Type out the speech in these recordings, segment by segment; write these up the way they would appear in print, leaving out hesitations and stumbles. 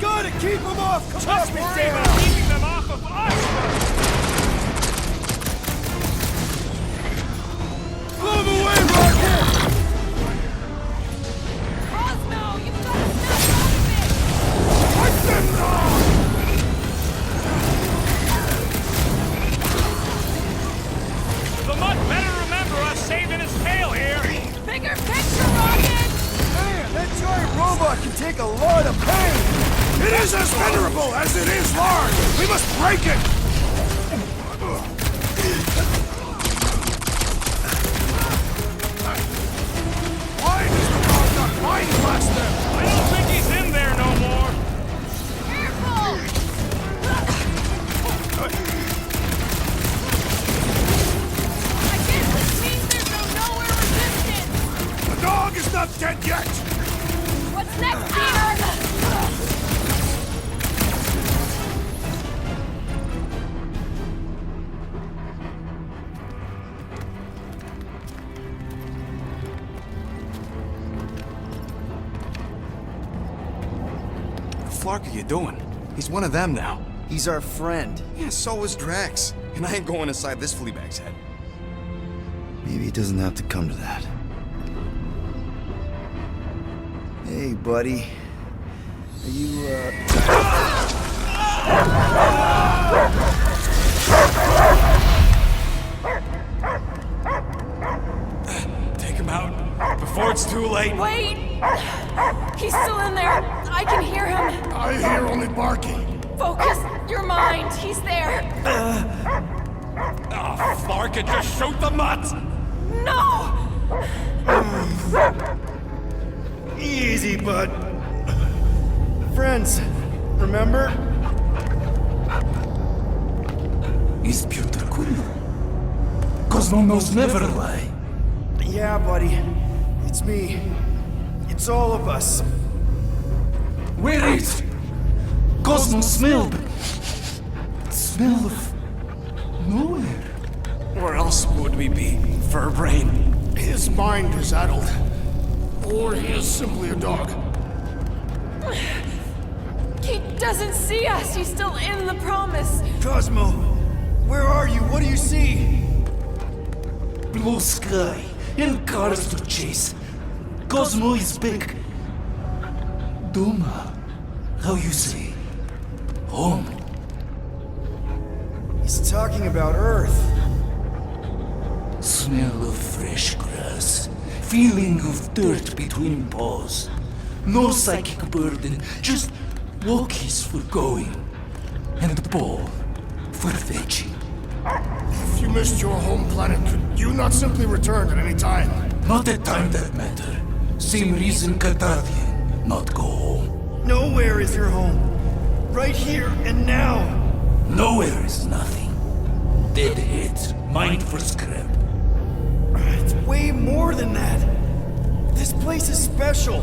gotta keep them off! Just worry about keeping them off of us! Blow them away, Rocket! Cosmo, you've got to snap out of it! Fight them now! The Mutt better remember us saving his tail here! Bigger picture, Rocket! Man, that giant robot can take a lot of pain! It is as venerable as it is large! We must break it! Why does the dog not mind blast them? I don't think he's in there no more! Careful! I guess this means there's no nowhere resistance! The dog is not dead yet! What's next, Peter? What the fuck are you doing? He's one of them now. He's our friend. Yeah, so was Drax. And I ain't going inside this fleabag's head. Maybe it doesn't have to come to that. Hey, buddy. Are you, Take him out before it's too late. Wait! He's still in there. I can hear him. I hear only barking. Focus your mind. He's there. Oh, Flark, it just shoot the Mutt! No! Easy, bud. Friends, remember? Is Peter Quill? Cosmo knows never lie. Yeah, buddy. It's me. It's all of us. Where is Cosmo smelled? Smell of nowhere. Where else would we be, Furbrain? His mind is addled. Or he is simply a dog. He doesn't see us. He's still in the promise. Cosmo, where are you? What do you see? Blue sky and cars to chase. Cosmo is back. Doma, how you say? Home. He's talking about Earth. Smell of fresh grass. Feeling of dirt between paws. No psychic burden, just walkies for going. And the ball for fetching. If you missed your home planet, could you not simply return at any time? Not a time that matter. Same reason Cartadian, not go home. Nowhere is your home. Right here and now. Nowhere is nothing. Dead heads, mind for scrap. It's way more than that. This place is special.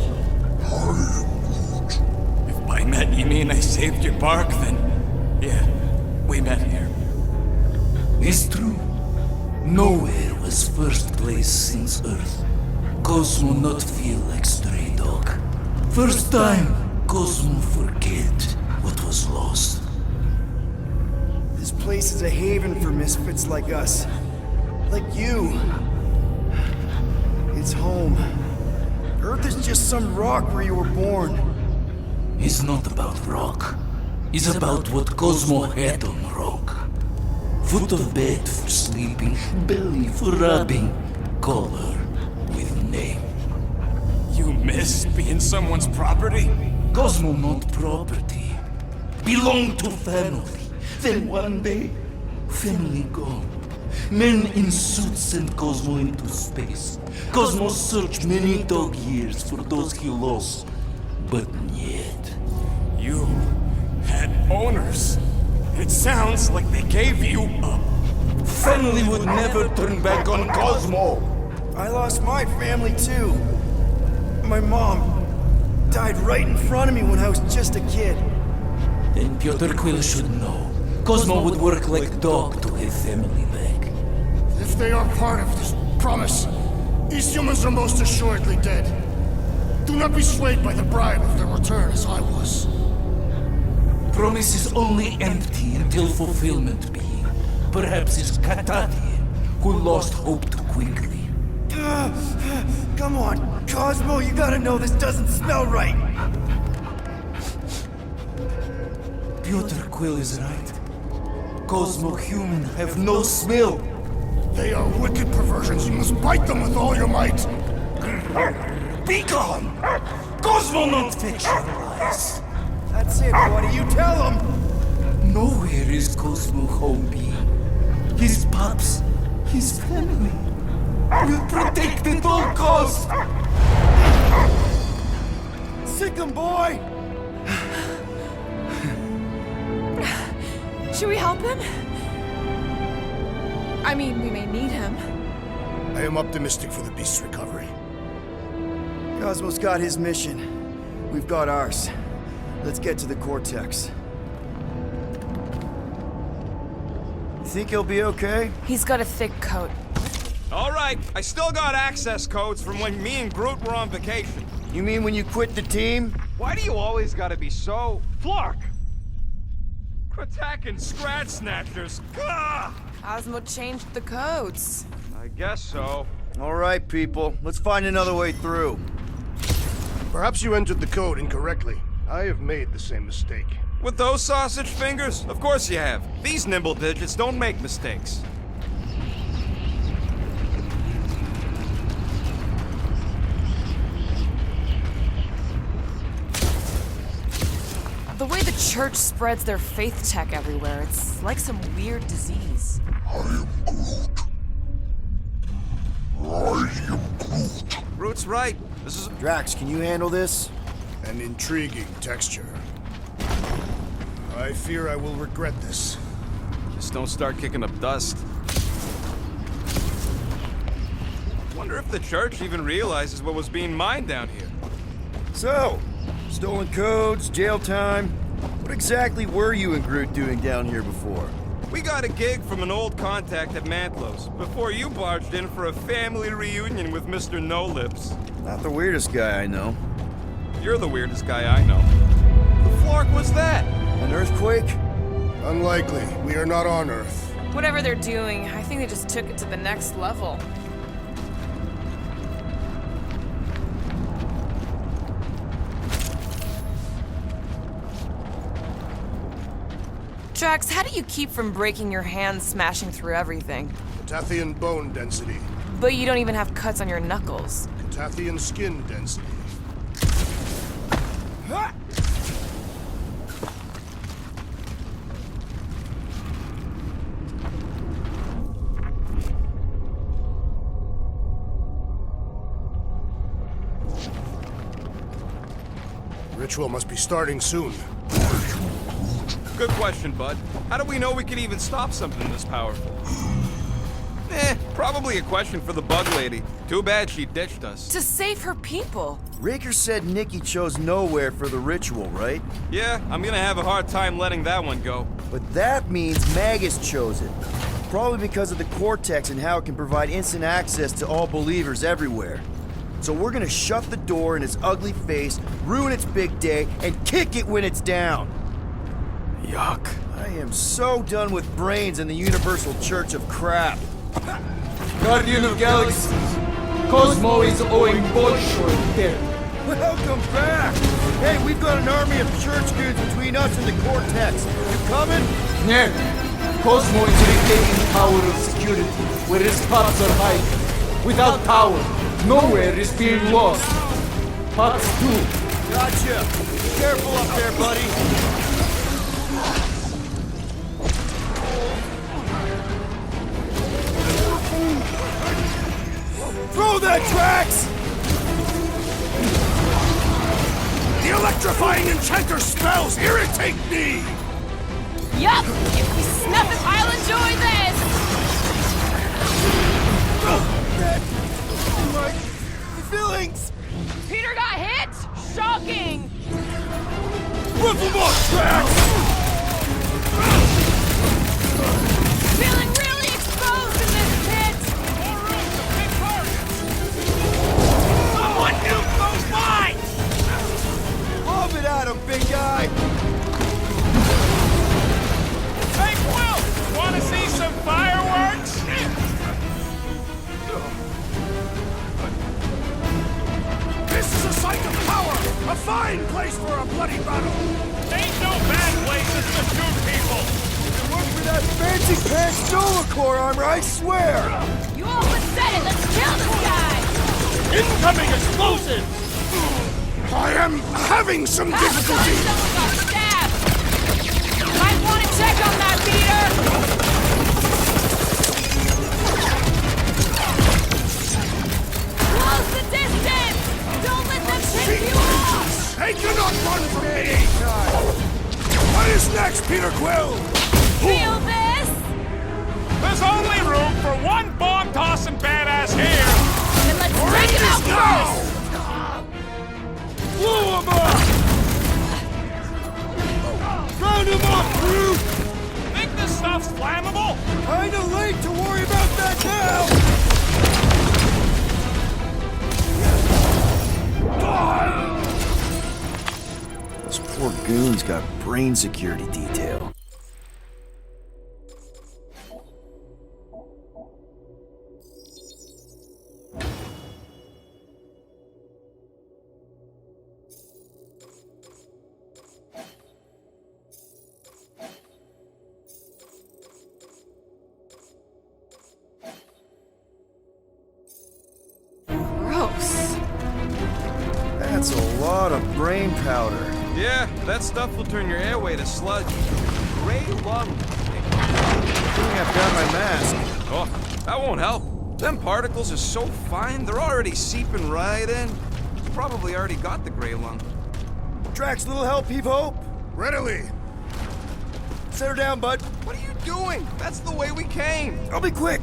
If by met you mean I saved your bark, then yeah, we met here. It's true. Nowhere was first place since Earth. Cosmo not feel like stray dog. First time, Cosmo forget what was lost. This place is a haven for misfits like us. Like you. It's home. Earth is just some rock where you were born. It's not about rock. It's about what Cosmo had on rock. Foot of bed for sleeping, belly for rubbing, color with name. You miss being someone's property? Cosmo not property. Belong to family. Then one day, family gone. Men in suits sent Cosmo into space. Cosmo searched many dog years for those he lost. But yet... You had owners. It sounds like they gave you up. Family would never turn back on Cosmo. I lost my family too. My mom died right in front of me when I was just a kid. Then Piotr Quill should know. Cosmo would work like dog to have family back. If they are part of this promise, these humans are most assuredly dead. Do not be swayed by the bribe of their return as I was. promise is only empty until fulfillment be. Perhaps it's Katati who lost hope too quickly. Come on, Cosmo, you gotta know this doesn't smell right. Piotr Quill is right. Cosmo human have no smell. They are wicked perversions. You must bite them with all your might. Be gone! Cosmo not fetch your lies. That's it, buddy, you tell him. Nowhere is Cosmo home being. His pups, his family, will protect at all costs. Sick 'em, boy! Should we help him? I mean, we may need him. I am optimistic for the beast's recovery. Cosmo's got his mission. We've got ours. Let's get to the Cortex. You think he'll be okay? He's got a thick coat. All right, I still got access codes from when me and Groot were on vacation. You mean when you quit the team? Why do you always gotta be so... Flark! Attacking Scratch Snatchers. Gah! Cosmo changed the codes. I guess so. All right, people. Let's find another way through. Perhaps you entered the code incorrectly. I have made the same mistake. With those sausage fingers? Of course you have. These nimble digits don't make mistakes. The way the church spreads their faith tech everywhere, it's like some weird disease. Groot's right. This is... Drax, can you handle this? An intriguing texture. I fear I will regret this. Just don't start kicking up dust. Wonder if the church even realizes what was being mined down here. So, stolen codes, jail time. What exactly were you and Groot doing down here before? We got a gig from an old contact at Mantlo's before you barged in for a family reunion with Mr. No-Lips. Not the weirdest guy I know. You're the weirdest guy I know. The flark was that? An earthquake? Unlikely. We are not on Earth. Whatever they're doing, I think they just took it to the next level. Drax, how do you keep from breaking your hands smashing through everything? Catathian bone density. But you don't even have cuts on your knuckles. Catathian skin density. Ritual must be starting soon. Good question, bud. How do we know we can even stop something this powerful? Probably a question for the bug lady. Too bad she ditched us. To save her people. Raker said Nikki chose nowhere for the ritual, right? Yeah, I'm gonna have a hard time letting that one go. But that means Magus chose it. Probably because of the Cortex and how it can provide instant access to all believers everywhere. So we're gonna shut the door in its ugly face, ruin its big day, and kick it when it's down. Yuck. I am so done with brains and the Universal Church of crap. Guardian of Galaxies, Cosmo is owing Bolshoi debt. Welcome back! Hey, we've got an army of church dudes between us and the Cortex. You coming? Nick, Cosmo is retaining power of security, where his pups are hiding. Without power, nowhere is being lost. Pups too. Gotcha. Careful up there, buddy. Throw that, Drax! The electrifying enchanter spells irritate me! Yup! If we snuff it, I'll enjoy this! My feelings! Peter got hit? Shocking! Rip him off, Drax! Feeling really exposed in this pit! Someone nuke those mines! Lob it at him, big guy! fine place for a bloody battle! Ain't no bad places to shoot people! Look for that fancy pants Nova Corps armor, I swear! You all but said it! Let's kill this guy! Incoming explosives! I am having some difficulty! Someone got stabbed! Might want to check on that, Peter! Close the distance! Don't let them pick you off! They cannot run from me! What is next, Peter Quill? Feel this? There's only room for one bomb-tossing badass here! Then let's break him out first! Blow him up! Round him up, crew! Think this stuff's flammable? Kinda late to worry about that now! Those poor goons got brain security detail. Gross. That's a lot of brain powder. Yeah, that stuff will turn your airway to sludge. Gray lung. I think I've got my mask. Oh, that won't help. Them particles are so fine, they're already seeping right in. Probably already got the gray lung. Drax, little help, heave hope. Readily! Set her down, bud. What are you doing? That's the way we came. I'll be quick.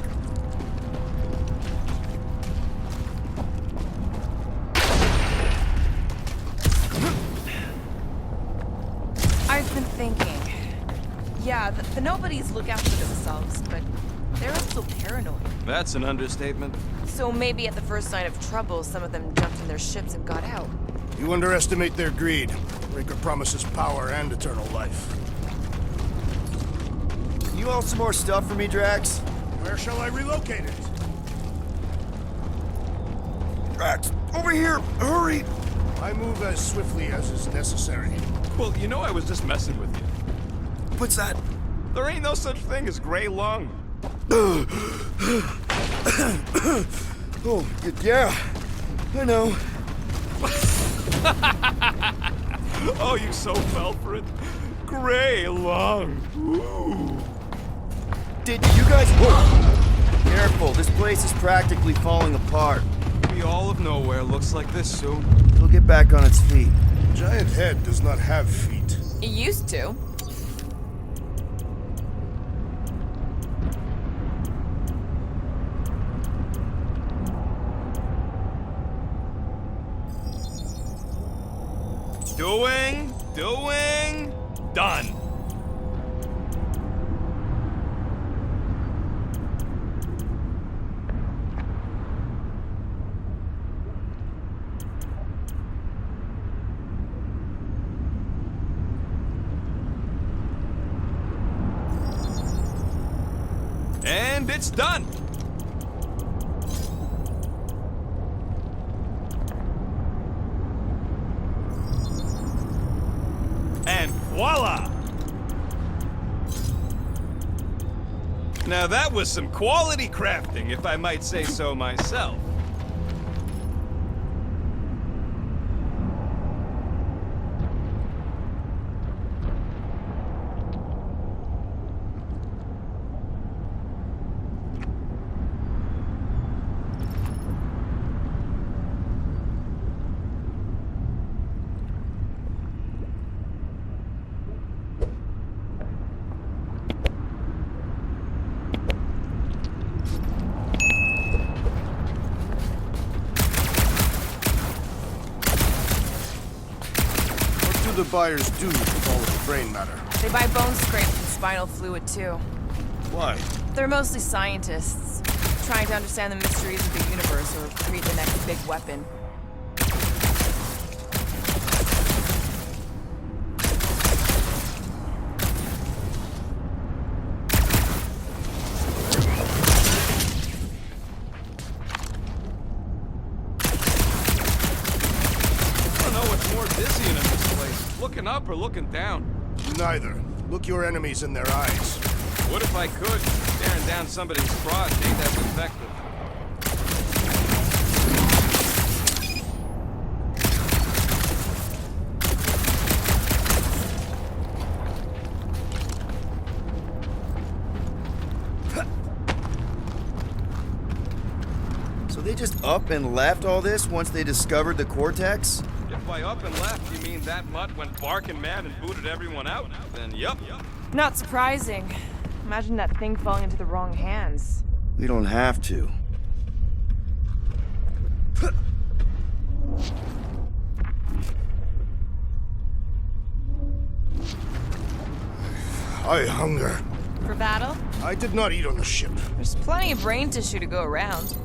I've been thinking. Yeah, the nobodies look after themselves, but they're also paranoid. That's an understatement. So maybe at the first sign of trouble, some of them jumped in their ships and got out. You underestimate their greed. Breaker promises power and eternal life. You want some more stuff for me, Drax? Where shall I relocate it? Drax, over here! Hurry! I move as swiftly as is necessary. Well, you know I was just messing with you. What's that? There ain't no such thing as gray lung. Oh, yeah. I know. Oh, you so fell for it. Gray lung. Ooh. Did you guys... Whoa. Careful, this place is practically falling apart. Be all of nowhere looks like this soon. It'll get back on its feet. Giant head does not have feet. It used to. Doing. Done. And it's done. And voila! Now that was some quality crafting, if I might say so myself. What do the buyers do with all the brain matter? They buy bone scrapes and spinal fluid, too. Why? They're mostly scientists, trying to understand the mysteries of the universe or create the next big weapon. I don't know what's more distant. looking down. Neither. Look your enemies in their eyes. What if I could? Staring down somebody's crotch ain't as effective. So they just up and left all this once they discovered the cortex? If by up and left you mean that mutt went barking mad and booted everyone out, then yup. Not surprising. Imagine that thing falling into the wrong hands. We don't have to. I hunger. For battle, I did not eat on the ship. there's plenty of brain tissue to go around.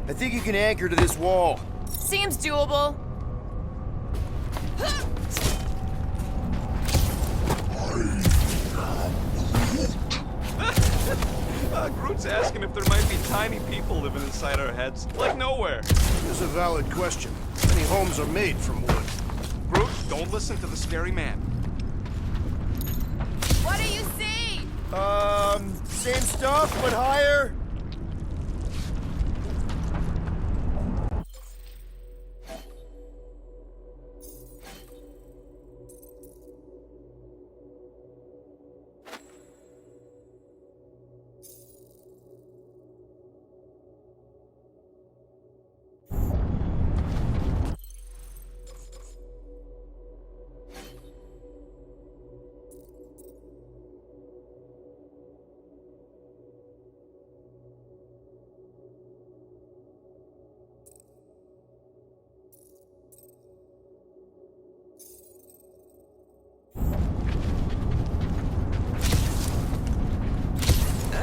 I think you can anchor to this wall. Seems doable. Groot's asking if there might be tiny people living inside our heads. Like nowhere. It is a valid question. Many homes are made from wood. Groot, don't listen to the scary man. What do you see? Same stuff, but higher?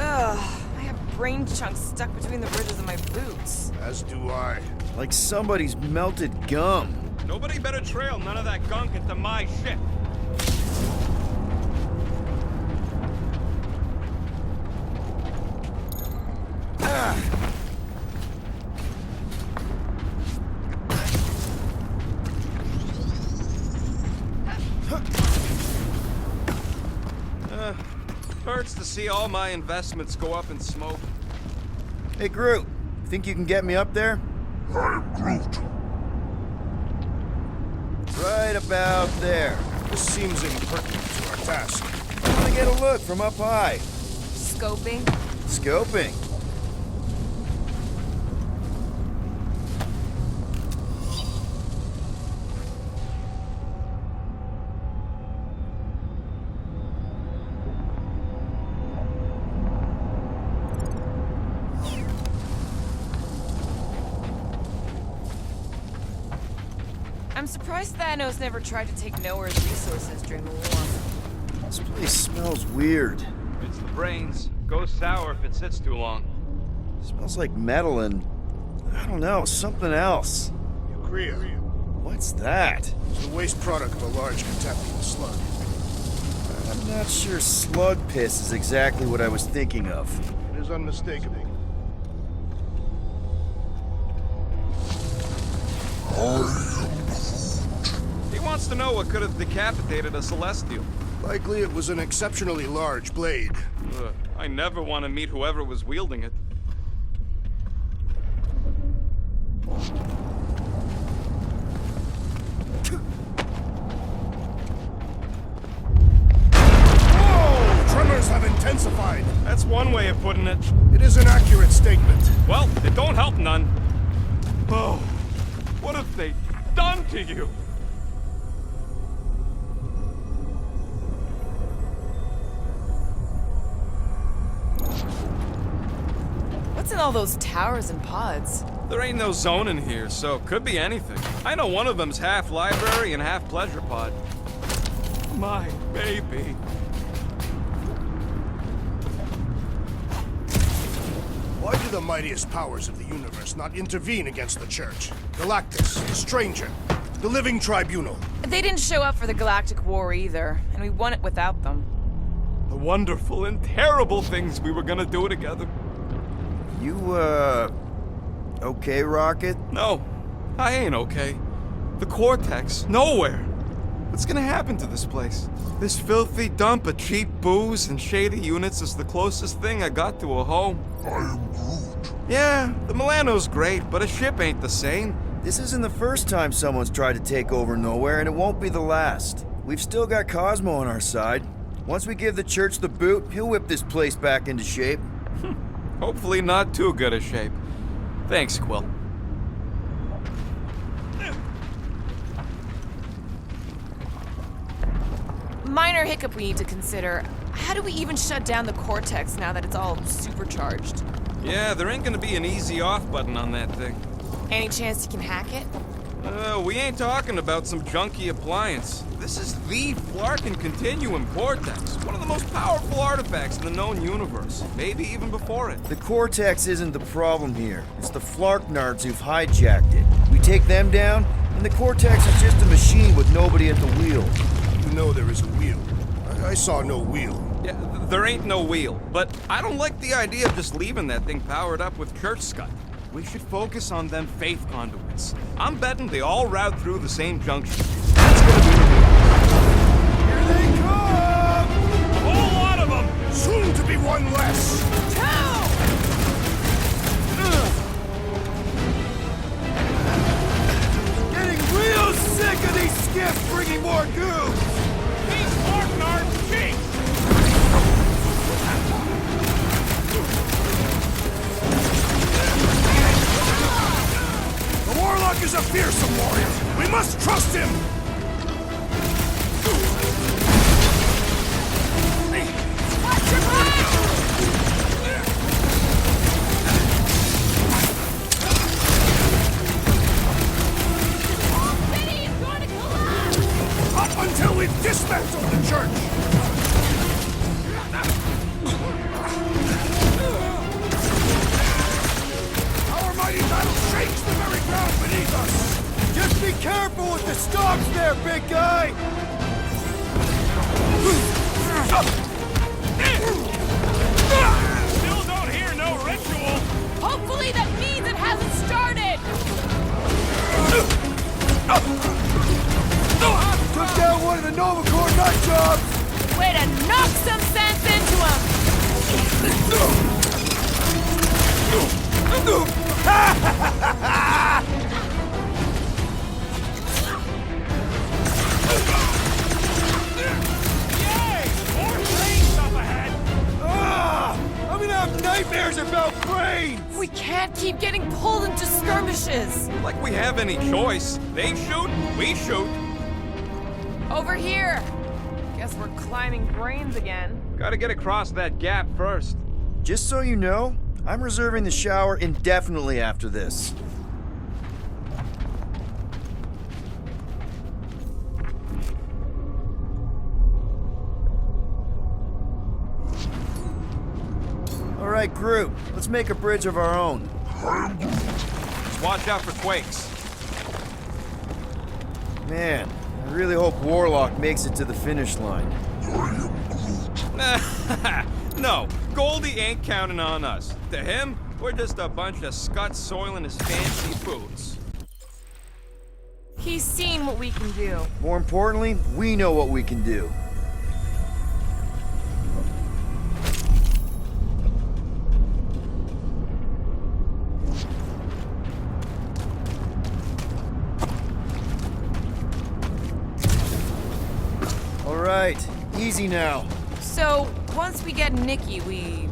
I have brain chunks stuck between the ridges of my boots. As do I. Like somebody's melted gum. Nobody better trail none of that gunk into my ship. Hurts to see all my investments go up in smoke. Hey, Groot, think you can get me up there? I'm Groot. Right about there. This seems impertinent to our task. I want to get a look from up high. Scoping. Scoping. I'm surprised Thanos never tried to take Nowhere's resources during the war. This place smells weird. It's the brains. Goes sour if it sits too long. Smells like metal and, I don't know, something else. Urea. What's that? It's the waste product of a large contaminated slug. I'm not sure slug piss is exactly what I was thinking of. It is unmistakable. He wants to know what could have decapitated a Celestial. Likely it was an exceptionally large blade. I never want to meet whoever was wielding it. Whoa! Tremors have intensified. That's one way of putting it. It is an accurate statement. Well, it don't help none. Oh, what have they done to you? What's in all those towers and pods? There ain't no zone in here, so could be anything. I know one of them's half library and half pleasure pod. My baby. Why do the mightiest powers of the universe not intervene against the Church? Galactus, the Stranger, the Living Tribunal. They didn't show up for the Galactic War either, and we won it without them. The wonderful and terrible things we were gonna do together. You, okay, Rocket? No, I ain't okay. The Cortex, nowhere. What's gonna happen to this place? This filthy dump of cheap booze and shady units is the closest thing I got to a home. I am Groot. Yeah, the Milano's great, but a ship ain't the same. This isn't the first time someone's tried to take over Nowhere, and it won't be the last. We've still got Cosmo on our side. Once we give the church the boot, he'll whip this place back into shape. Hopefully not too good a shape. Thanks, Quill. Minor hiccup we need to consider. How do we even shut down the cortex now that it's all supercharged? Yeah, there ain't gonna be an easy off button on that thing. Any chance you can hack it? We ain't talking about some junky appliance. This is the Flarkin Continuum Cortex, one of the most powerful artifacts in the known universe, maybe even before it. The cortex isn't the problem here. It's the Flarknards who've hijacked it. We take them down, and the cortex is just a machine with nobody at the wheel. You know there is a wheel. I saw no wheel. Yeah, there ain't no wheel, but I don't like the idea of just leaving that thing powered up with church scud. We should focus on them faith conduits. I'm betting they all route through the same junction. That's gonna be the wheel. Here they come! A whole lot of them! Soon to be one less! Getting real sick of these skiffs bringing more goo! These Flarknards cheat! The Warlock is a fearsome warrior. We must trust him! Watch your back! The city is going to collapse! Up until we've dismantled the church! Our mighty battle shakes the very ground beneath us! Just be careful with the stalks there, big guy! Still don't hear no ritual! Hopefully that means it hasn't started! Took down one of the Nova Corps nut jobs! Way to knock some sense into him! I'm gonna have nightmares about brains! We can't keep getting pulled into skirmishes. Like we have any choice. They shoot, we shoot. Over here. Guess we're climbing brains again. Gotta get across that gap first. Just so you know, I'm reserving the shower indefinitely after this. All right, group, let's make a bridge of our own. Just watch out for quakes. Man, I really hope Warlock makes it to the finish line. No, Goldie ain't counting on us. To him, we're just a bunch of scuts soiling his fancy boots. He's seen what we can do. More importantly, we know what we can do. All right, easy now. So, once we get Nikki, we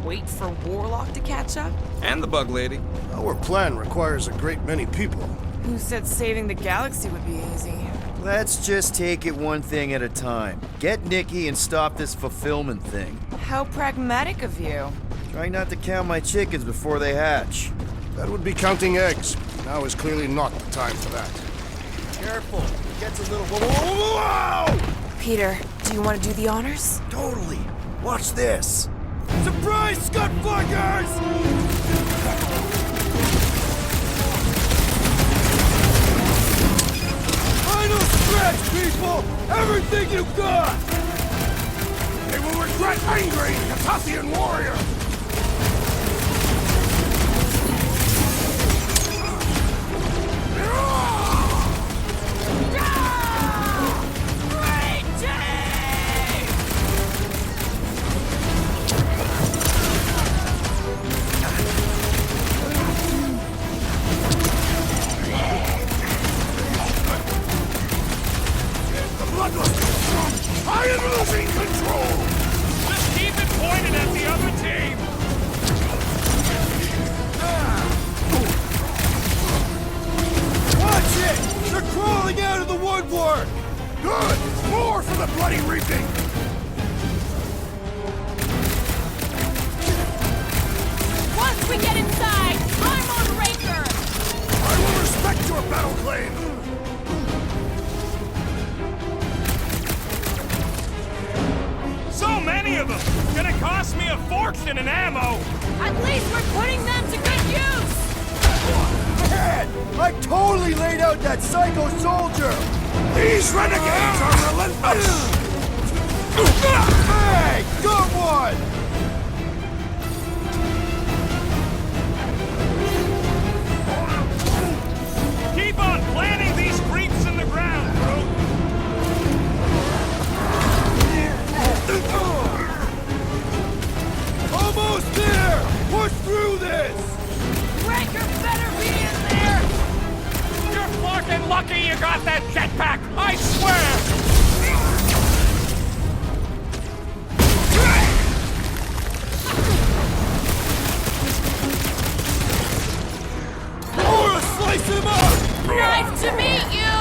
wait for Warlock to catch up? And the bug lady. Our plan requires a great many people. Who said saving the galaxy would be easy? Let's just take it one thing at a time. Get Nikki and stop this fulfillment thing. How pragmatic of you. Trying not to count my chickens before they hatch. That would be counting eggs. Now is clearly not the time for that. Careful, it gets a little... Whoa! Peter, do you want to do the honors? Totally. Watch this. Surprise, Scud Flaggers! Final stretch, people! Everything you got! They will regret angry Cathathian warrior! losing control! Just keep it pointed at the other team! Watch it! They're crawling out of the woodwork! Good! More for the bloody reaping! Once we get inside, I'm on Raker! I will respect your battle claim! So many of them! Gonna cost me a fortune in ammo! At least we're putting them to good use! Man, I totally laid out that psycho soldier! These renegades are relentless! Hey, got one! Keep on planting these creeps in the ground, bro! Almost there! Push through this! Raker better be in there! You're fucking lucky you got that jetpack! I swear! Or slice him up! Nice to meet you!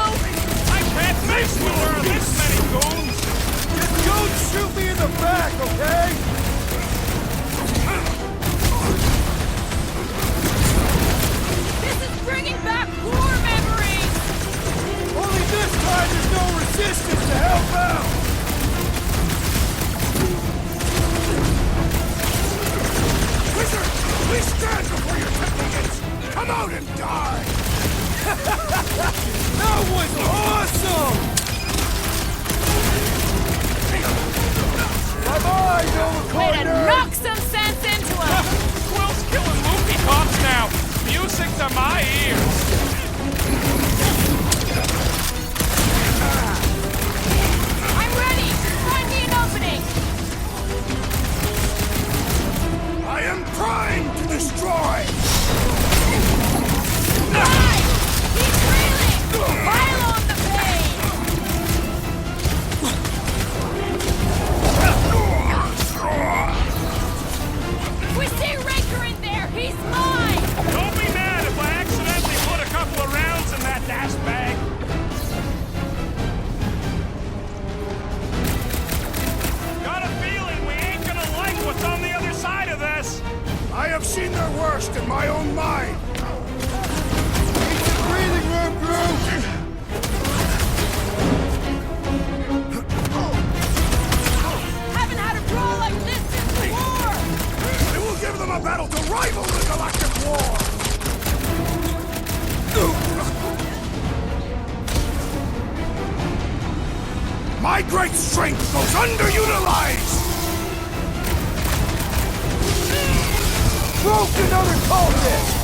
I can't face the world this many goons! Just don't shoot me in the back, okay? This is bringing back war memories! Only this time there's no resistance to help out! Wizard, please stand before your tempting it! Come out and die! That was awesome! Bye-bye, Nova Way to Corner! knock some sense into him! Quill's killing movie cops now! Music to my ears! I'm ready! Find me an opening! I am primed to destroy! Right! He's reeling! Pile on the pain! We see Raker in there! He's mine! Don't be mad if I accidentally put a couple of rounds in that dash bag! Got a feeling we ain't gonna like what's on the other side of this! I have seen their worst in my own mind! Need some breathing room, Groot! Haven't had a brawl like this since the war! I will give them a battle to rival the Galactic War! My great strength goes underutilized! Broke another cultist!